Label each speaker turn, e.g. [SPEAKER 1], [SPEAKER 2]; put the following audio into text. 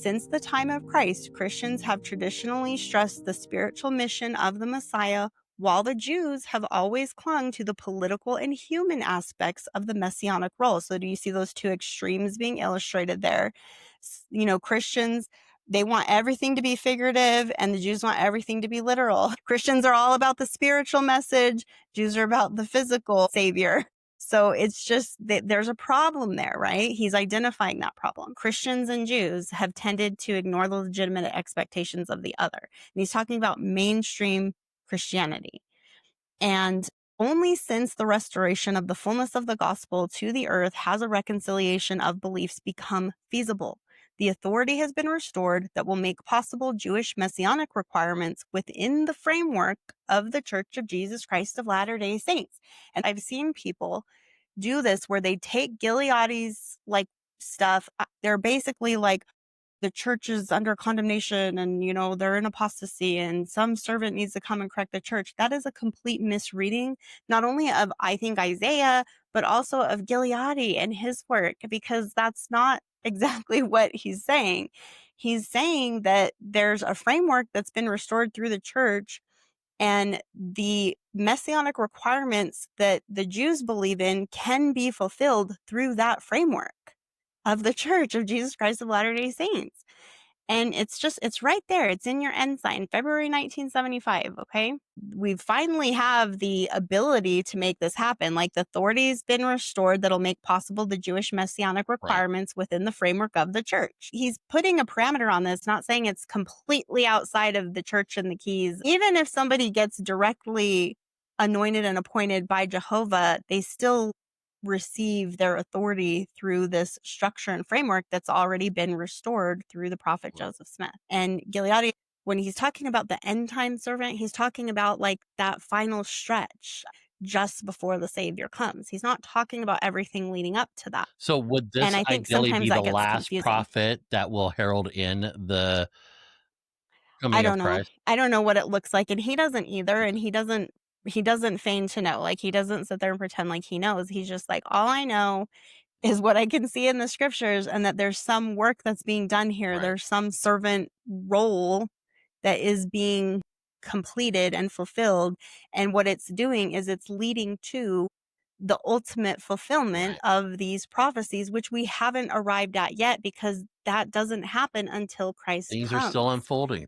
[SPEAKER 1] Since the time of Christ, Christians have traditionally stressed the spiritual mission of the Messiah, while the Jews have always clung to the political and human aspects of the messianic role. So do you see those two extremes being illustrated there? Christians, they want everything to be figurative, and the Jews want everything to be literal. Christians are all about the spiritual message. Jews are about the physical savior. So it's just that there's a problem there, right? He's identifying that problem. Christians and Jews have tended to ignore the legitimate expectations of the other. And he's talking about mainstream Christianity. And only since the restoration of the fullness of the gospel to the earth has a reconciliation of beliefs become feasible. The authority has been restored that will make possible Jewish messianic requirements within the framework of the Church of Jesus Christ of Latter-day Saints. And I've seen people do this where they take Gileadi's stuff. They're basically like, the church is under condemnation and, they're in apostasy and some servant needs to come and correct the church. That is a complete misreading, not only of, I think, Isaiah, but also of Gileadi and his work, because that's not exactly what he's saying. He's saying that there's a framework that's been restored through the church, and the messianic requirements that the Jews believe in can be fulfilled through that framework of the Church of Jesus Christ of Latter-day Saints. And it's right there. It's in your ensign, February 1975, okay? We finally have the ability to make this happen. The authority's been restored that'll make possible the Jewish messianic requirements within the framework of the church. He's putting a parameter on this, not saying it's completely outside of the church and the keys. Even if somebody gets directly anointed and appointed by Jehovah, they still receive their authority through this structure and framework that's already been restored through the prophet Joseph Smith. And Gileadi, when he's talking about the end time servant, he's talking about that final stretch just before the Savior comes. He's not talking about everything leading up to that.
[SPEAKER 2] So would this ideally be the last prophet that will herald in the coming of Christ?
[SPEAKER 1] I don't know what it looks like, and he doesn't either, and he doesn't feign to know. He doesn't sit there and pretend like he knows. He's just like, all I know is what I can see in the scriptures, and that there's some work that's being done here.
[SPEAKER 2] Right.
[SPEAKER 1] There's some servant role that is being completed and fulfilled. And what it's doing is it's leading to the ultimate fulfillment of these prophecies, which we haven't arrived at yet, because that doesn't happen until Christ
[SPEAKER 2] Things
[SPEAKER 1] comes.
[SPEAKER 2] are still unfolding.